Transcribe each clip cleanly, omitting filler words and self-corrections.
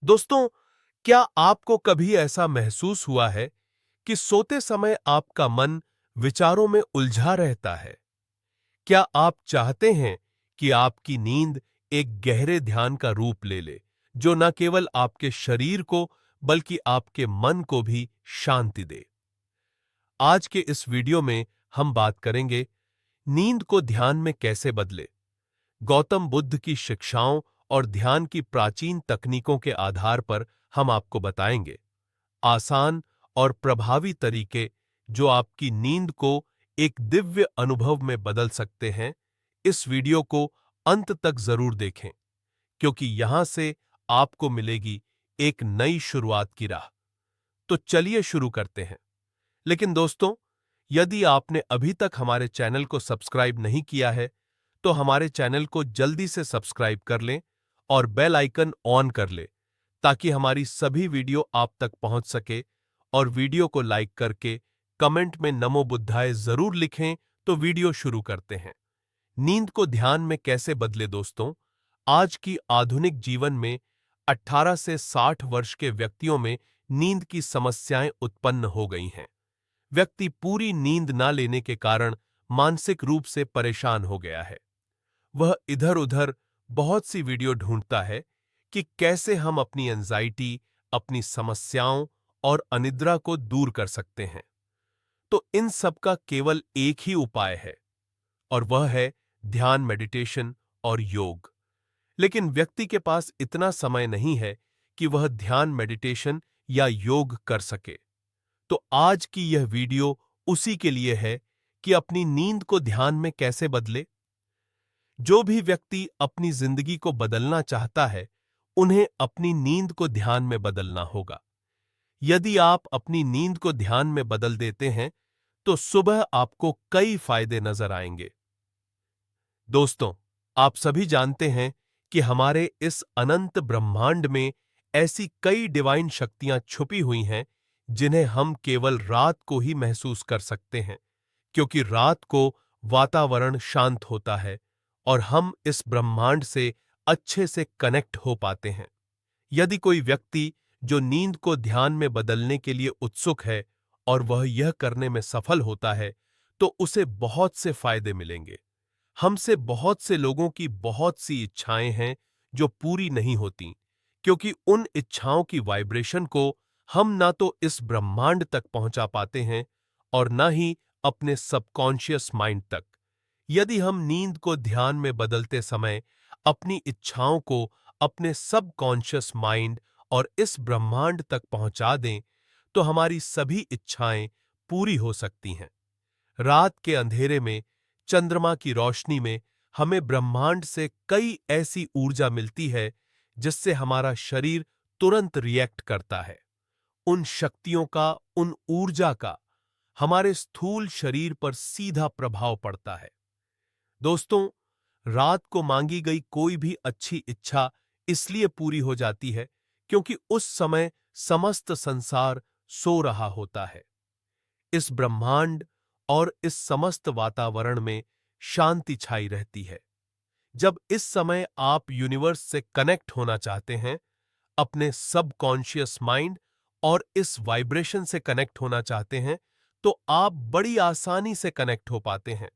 दोस्तों, क्या आपको कभी ऐसा महसूस हुआ है कि सोते समय आपका मन विचारों में उलझा रहता है? क्या आप चाहते हैं कि आपकी नींद एक गहरे ध्यान का रूप ले ले, जो न केवल आपके शरीर को बल्कि आपके मन को भी शांति दे? आज के इस वीडियो में हम बात करेंगे नींद को ध्यान में कैसे बदले। गौतम बुद्ध की शिक्षाओं और ध्यान की प्राचीन तकनीकों के आधार पर हम आपको बताएंगे आसान और प्रभावी तरीके जो आपकी नींद को एक दिव्य अनुभव में बदल सकते हैं। इस वीडियो को अंत तक जरूर देखें, क्योंकि यहां से आपको मिलेगी एक नई शुरुआत की राह। तो चलिए शुरू करते हैं। लेकिन दोस्तों, यदि आपने अभी तक हमारे चैनल को सब्सक्राइब नहीं किया है, तो हमारे चैनल को जल्दी से सब्सक्राइब कर लें और बेल आइकन ऑन कर लें, ताकि हमारी सभी वीडियो आप तक पहुंच सके। और वीडियो को लाइक करके कमेंट में नमो बुद्धाय जरूर लिखें। तो वीडियो शुरू करते हैं। नींद को ध्यान में कैसे बदले दोस्तों? आज की आधुनिक जीवन में 18 से 60 वर्ष के व्यक्तियों में नींद की समस्याएं उत्पन्न हो गई हैं। व्यक्ति पूरी नींद ना लेने के कारण मानसिक रूप से परेशान हो गया है। वह इधर-उधर बहुत सी वीडियो ढूंढता है कि कैसे हम अपनी एंजाइटी, अपनी समस्याओं और अनिद्रा को दूर कर सकते हैं। तो इन सब का केवल एक ही उपाय है, और वह है ध्यान, मेडिटेशन और योग। लेकिन व्यक्ति के पास इतना समय नहीं है कि वह ध्यान, मेडिटेशन या योग कर सके। तो आज की यह वीडियो उसी के लिए है कि अपनी नींद को ध्यान में कैसे बदले। जो भी व्यक्ति अपनी जिंदगी को बदलना चाहता है, उन्हें अपनी नींद को ध्यान में बदलना होगा। यदि आप अपनी नींद को ध्यान में बदल देते हैं, तो सुबह आपको कई फायदे नजर आएंगे। दोस्तों, आप सभी जानते हैं कि हमारे इस अनंत ब्रह्मांड में ऐसी कई डिवाइन शक्तियां छुपी हुई हैं, जिन्हें हम केवल रात को ही महसूस कर सकते हैं, क्योंकि रात को वातावरण शांत होता है और हम इस ब्रह्मांड से अच्छे से कनेक्ट हो पाते हैं। यदि कोई व्यक्ति जो नींद को ध्यान में बदलने के लिए उत्सुक है और वह यह करने में सफल होता है, तो उसे बहुत से फायदे मिलेंगे। हमसे बहुत से लोगों की बहुत सी इच्छाएं हैं जो पूरी नहीं होती, क्योंकि उन इच्छाओं की वाइब्रेशन को हम ना तो इस ब्रह्मांड तक पहुंचा पाते हैं और ना ही अपने सबकॉन्शियस माइंड तक। यदि हम नींद को ध्यान में बदलते समय अपनी इच्छाओं को अपने सबकॉन्शियस माइंड और इस ब्रह्मांड तक पहुंचा दें, तो हमारी सभी इच्छाएं पूरी हो सकती हैं। रात के अंधेरे में, चंद्रमा की रोशनी में हमें ब्रह्मांड से कई ऐसी ऊर्जा मिलती है जिससे हमारा शरीर तुरंत रिएक्ट करता है। उन शक्तियों का, उन ऊर्जा का हमारे स्थूल शरीर पर सीधा प्रभाव पड़ता है। दोस्तों, रात को मांगी गई कोई भी अच्छी इच्छा इसलिए पूरी हो जाती है क्योंकि उस समय समस्त संसार सो रहा होता है। इस ब्रह्मांड और इस समस्त वातावरण में शांति छाई रहती है। जब इस समय आप यूनिवर्स से कनेक्ट होना चाहते हैं, अपने सबकॉन्शियस माइंड और इस वाइब्रेशन से कनेक्ट होना चाहते हैं, तो आप बड़ी आसानी से कनेक्ट हो पाते हैं,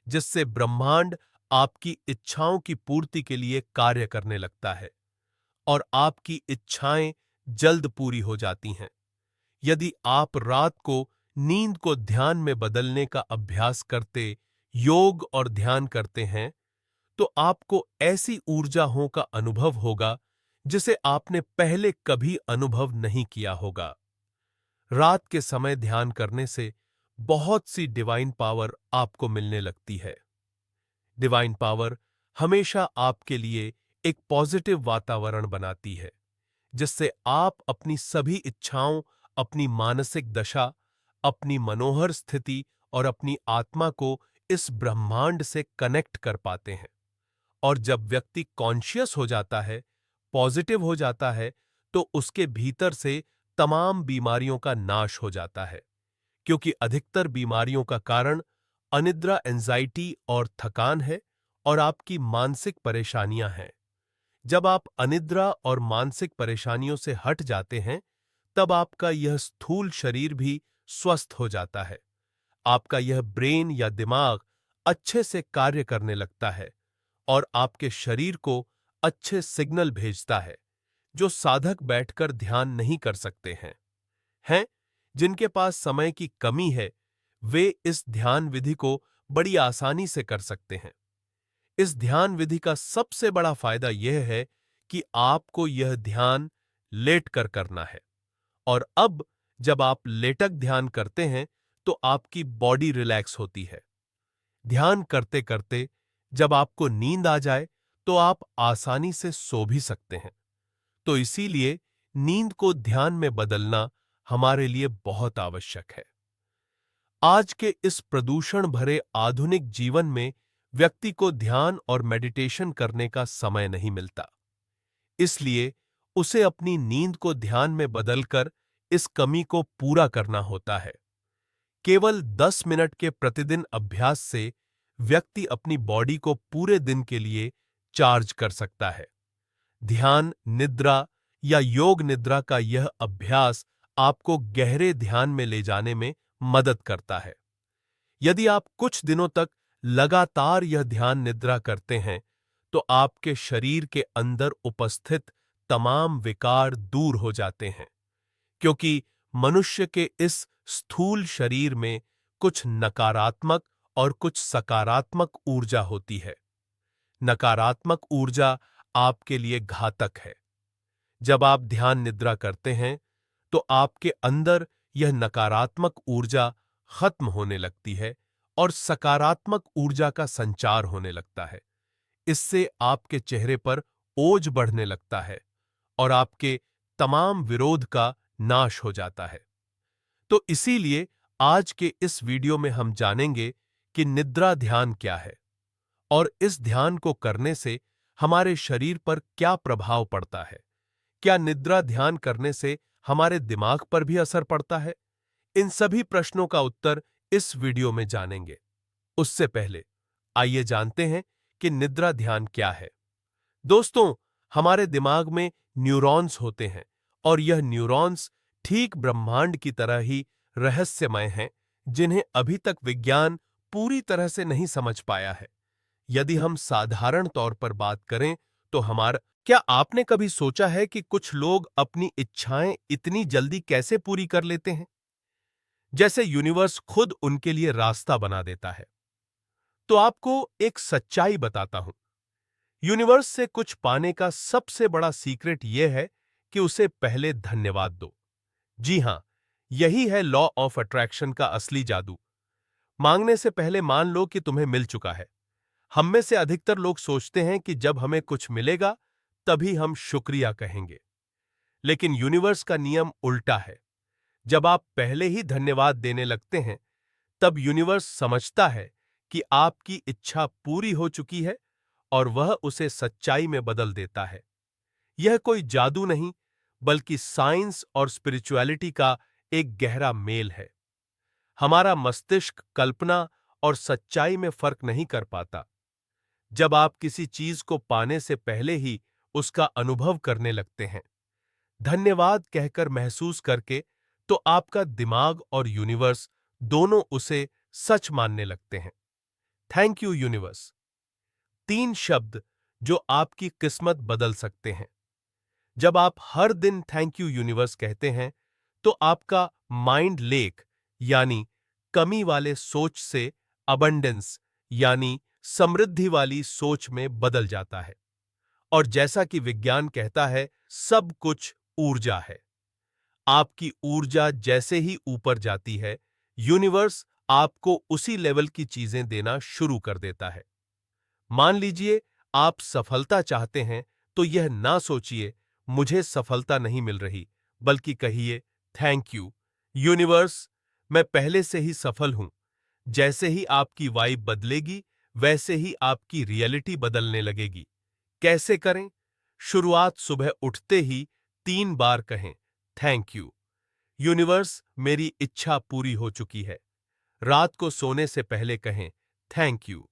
जिससे ब्रह्मांड आपकी इच्छाओं की पूर्ति के लिए कार्य करने लगता है और आपकी इच्छाएं जल्द पूरी हो जाती हैं। यदि आप रात को नींद को ध्यान में बदलने का अभ्यास करते, योग और ध्यान करते हैं, तो आपको ऐसी ऊर्जाओं का अनुभव होगा जिसे आपने पहले कभी अनुभव नहीं किया होगा। रात के समय ध्यान करने से बहुत सी डिवाइन पावर आपको मिलने लगती है। डिवाइन पावर हमेशा आपके लिए एक पॉजिटिव वातावरण बनाती है, जिससे आप अपनी सभी इच्छाओं, अपनी मानसिक दशा, अपनी मनोहर स्थिति और अपनी आत्मा को इस ब्रह्मांड से कनेक्ट कर पाते हैं। और जब व्यक्ति कॉन्शियस हो जाता है, पॉजिटिव हो जाता है, तो उसके भीतर से तमाम बीमारियों का नाश हो जाता है, क्योंकि अधिकतर बीमारियों का कारण अनिद्रा, एंजाइटी और थकान है और आपकी मानसिक परेशानियां हैं। जब आप अनिद्रा और मानसिक परेशानियों से हट जाते हैं, तब आपका यह स्थूल शरीर भी स्वस्थ हो जाता है। आपका यह ब्रेन या दिमाग अच्छे से कार्य करने लगता है और आपके शरीर को अच्छे सिग्नल भेजता है, जो साधक बैठकर ध्यान नहीं कर सकते हैं। जिनके पास समय की कमी है, वे इस ध्यान विधि को बड़ी आसानी से कर सकते हैं। इस ध्यान विधि का सबसे बड़ा फायदा यह है कि आपको यह ध्यान लेटकर करना है। और अब जब आप लेटक ध्यान करते हैं, तो आपकी बॉडी रिलैक्स होती है। ध्यान करते करते जब आपको नींद आ जाए, तो आप आसानी से सो भी सकते हैं। तो इसीलिए नींद को ध्यान में बदलना हमारे लिए बहुत आवश्यक है। आज के इस प्रदूषण भरे आधुनिक जीवन में व्यक्ति को ध्यान और मेडिटेशन करने का समय नहीं मिलता। इसलिए उसे अपनी नींद को ध्यान में बदलकर इस कमी को पूरा करना होता है। केवल 10 मिनट के प्रतिदिन अभ्यास से व्यक्ति अपनी बॉडी को पूरे दिन के लिए चार्ज कर सकता है। ध्यान निद्रा या योग निद्रा का यह अभ्यास आपको गहरे ध्यान में ले जाने में मदद करता है। यदि आप कुछ दिनों तक लगातार यह ध्यान निद्रा करते हैं, तो आपके शरीर के अंदर उपस्थित तमाम विकार दूर हो जाते हैं, क्योंकि मनुष्य के इस स्थूल शरीर में कुछ नकारात्मक और कुछ सकारात्मक ऊर्जा होती है। नकारात्मक ऊर्जा आपके लिए घातक है। जब आप ध्यान निद्रा करते हैं, तो आपके अंदर यह नकारात्मक ऊर्जा खत्म होने लगती है और सकारात्मक ऊर्जा का संचार होने लगता है। इससे आपके चेहरे पर ओज बढ़ने लगता है और आपके तमाम विरोध का नाश हो जाता है। तो इसीलिए आज के इस वीडियो में हम जानेंगे कि निद्रा ध्यान क्या है और इस ध्यान को करने से हमारे शरीर पर क्या प्रभाव पड़ता है। क्या निद्रा ध्यान करने से हमारे दिमाग पर भी असर पड़ता है? इन सभी प्रश्नों का उत्तर इस वीडियो में जानेंगे। उससे पहले आइए जानते हैं कि निद्रा ध्यान क्या है। दोस्तों, हमारे दिमाग में न्यूरॉन्स होते हैं और यह न्यूरॉन्स ठीक ब्रह्मांड की तरह ही रहस्यमय हैं, जिन्हें अभी तक विज्ञान पूरी तरह से नहीं समझ पाया है। यदि हम साधारण तौर पर बात करें, तो क्या आपने कभी सोचा है कि कुछ लोग अपनी इच्छाएं इतनी जल्दी कैसे पूरी कर लेते हैं, जैसे यूनिवर्स खुद उनके लिए रास्ता बना देता है? तो आपको एक सच्चाई बताता हूं। यूनिवर्स से कुछ पाने का सबसे बड़ा सीक्रेट यह है कि उसे पहले धन्यवाद दो। जी हां, यही है लॉ ऑफ अट्रैक्शन का असली जादू। मांगने से पहले मान लो कि तुम्हें मिल चुका है। हम में से अधिकतर लोग सोचते हैं कि जब हमें कुछ मिलेगा, तभी हम शुक्रिया कहेंगे। लेकिन यूनिवर्स का नियम उल्टा है। जब आप पहले ही धन्यवाद देने लगते हैं, तब यूनिवर्स समझता है कि आपकी इच्छा पूरी हो चुकी है और वह उसे सच्चाई में बदल देता है। यह कोई जादू नहीं, बल्कि साइंस और स्पिरिचुअलिटी का एक गहरा मेल है। हमारा मस्तिष्क कल्पना और सच्चाई में फर्क नहीं कर पाता। जब आप किसी चीज को पाने से पहले ही उसका अनुभव करने लगते हैं, धन्यवाद कहकर महसूस करके, तो आपका दिमाग और यूनिवर्स दोनों उसे सच मानने लगते हैं। Thank you universe. 3 शब्द जो आपकी किस्मत बदल सकते हैं। जब आप हर दिन थैंक यू यूनिवर्स कहते हैं, तो आपका माइंड लेक यानी कमी वाले सोच से अबंडेंस यानी समृद्धि वाली सोच में बदल जाता है। और जैसा कि विज्ञान कहता है, सब कुछ ऊर्जा है। आपकी ऊर्जा जैसे ही ऊपर जाती है, यूनिवर्स आपको उसी लेवल की चीजें देना शुरू कर देता है। मान लीजिए आप सफलता चाहते हैं, तो यह ना सोचिए मुझे सफलता नहीं मिल रही, बल्कि कहिए थैंक यू यूनिवर्स, मैं पहले से ही सफल हूं। जैसे ही आपकी वाइब बदलेगी, वैसे ही आपकी रियलिटी बदलने लगेगी। कैसे करें? शुरुआत सुबह उठते ही 3 बार कहें थैंक यू यूनिवर्स, मेरी इच्छा पूरी हो चुकी है। रात को सोने से पहले कहें थैंक यू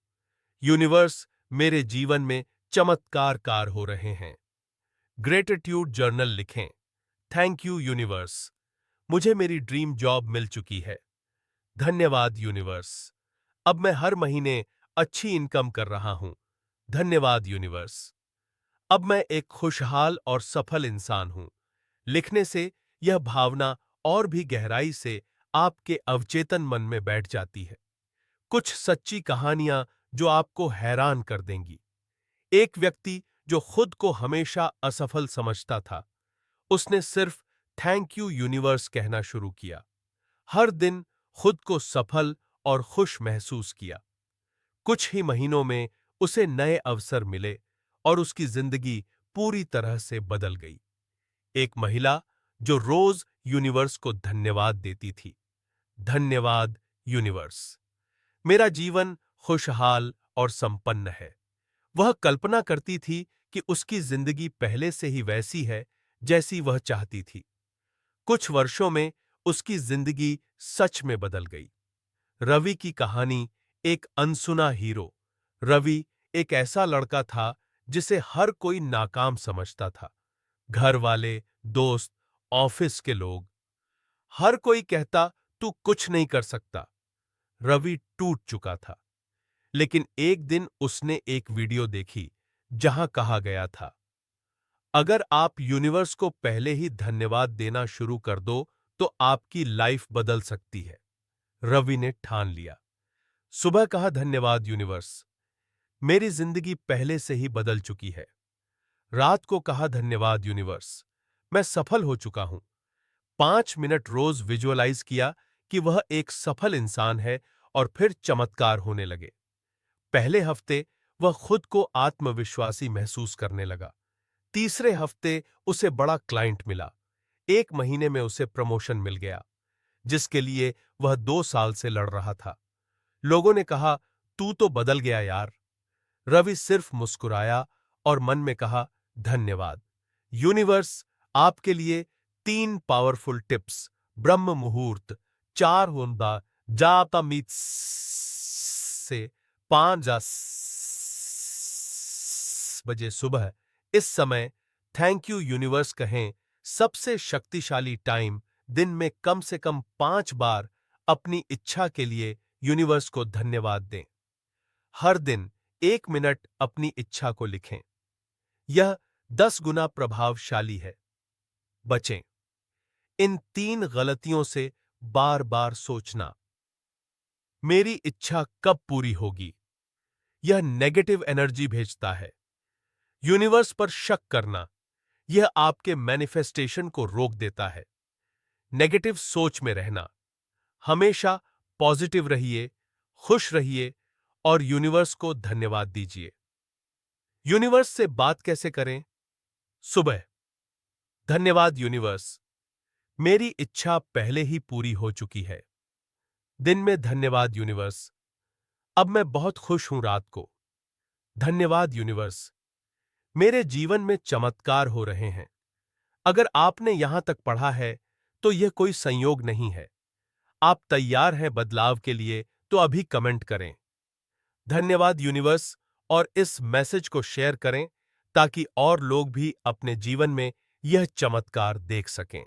यूनिवर्स, मेरे जीवन में चमत्कारकार हो रहे हैं। ग्रेटिट्यूड जर्नल लिखें। थैंक यू यूनिवर्स, मुझे मेरी ड्रीम जॉब मिल चुकी है। धन्यवाद यूनिवर्स, अब मैं हर महीने अच्छी इनकम कर रहा हूं। धन्यवाद यूनिवर्स, अब मैं एक खुशहाल और सफल इंसान हूं। लिखने से यह भावना और भी गहराई से आपके अवचेतन मन में बैठ जाती है। कुछ सच्ची कहानियां जो आपको हैरान कर देंगी। एक व्यक्ति जो खुद को हमेशा असफल समझता था, उसने सिर्फ थैंक यू यूनिवर्स कहना शुरू किया। हर दिन खुद को सफल और खुश महसूस किया। कुछ ही महीनों में उसे नए अवसर मिले और उसकी जिंदगी पूरी तरह से बदल गई। एक महिला जो रोज यूनिवर्स को धन्यवाद देती थी। धन्यवाद यूनिवर्स, मेरा जीवन खुशहाल और संपन्न है। वह कल्पना करती थी कि उसकी जिंदगी पहले से ही वैसी है जैसी वह चाहती थी। कुछ वर्षों में उसकी जिंदगी सच में बदल गई। रवि की कहानी, एक अनसुना हीरो। रवि एक ऐसा लड़का था जिसे हर कोई नाकाम समझता था। घर वाले, दोस्त, ऑफिस के लोग, हर कोई कहता तू कुछ नहीं कर सकता। रवि टूट चुका था। लेकिन एक दिन उसने एक वीडियो देखी जहां कहा गया था, अगर आप यूनिवर्स को पहले ही धन्यवाद देना शुरू कर दो तो आपकी लाइफ बदल सकती है। रवि ने ठान लिया। सुबह कहा, धन्यवाद यूनिवर्स, मेरी जिंदगी पहले से ही बदल चुकी है। रात को कहा, धन्यवाद यूनिवर्स, मैं सफल हो चुका हूं। 5 मिनट रोज विजुअलाइज किया कि वह एक सफल इंसान है और फिर चमत्कार होने लगे। पहले हफ्ते वह खुद को आत्मविश्वासी महसूस करने लगा। तीसरे हफ्ते उसे बड़ा क्लाइंट मिला। 1 महीने में उसे प्रमोशन मिल गया, जिसके लिए वह 2 साल से लड़ रहा था। लोगों ने कहा, तू तो बदल गया यार। रवि सिर्फ मुस्कुराया और मन में कहा, धन्यवाद यूनिवर्स। आपके लिए 3 पावरफुल टिप्स। ब्रह्म मुहूर्त, 4 होंदा जाता मीत से 5 बजे सुबह। इस समय थैंक यू यूनिवर्स कहें। सबसे शक्तिशाली टाइम, दिन में कम से कम 5 बार अपनी इच्छा के लिए यूनिवर्स को धन्यवाद दें। हर दिन 1 मिनट अपनी इच्छा को लिखें। यह 10 गुना प्रभावशाली है। बचें इन 3 गलतियों से। बार बार सोचना, मेरी इच्छा कब पूरी होगी, यह नेगेटिव एनर्जी भेजता है। यूनिवर्स पर शक करना, यह आपके मैनिफेस्टेशन को रोक देता है। नेगेटिव सोच में रहना, हमेशा पॉजिटिव रहिए, खुश रहिए और यूनिवर्स को धन्यवाद दीजिए। यूनिवर्स से बात कैसे करें? सुबह, धन्यवाद यूनिवर्स, मेरी इच्छा पहले ही पूरी हो चुकी है। दिन में, धन्यवाद यूनिवर्स, अब मैं बहुत खुश हूं। रात को, धन्यवाद यूनिवर्स, मेरे जीवन में चमत्कार हो रहे हैं। अगर आपने यहां तक पढ़ा है तो यह कोई संयोग नहीं है। आप तैयार हैं बदलाव के लिए तो अभी कमेंट करें, धन्यवाद यूनिवर्स, और इस मैसेज को शेयर करें ताकि और लोग भी अपने जीवन में यह चमत्कार देख सकें।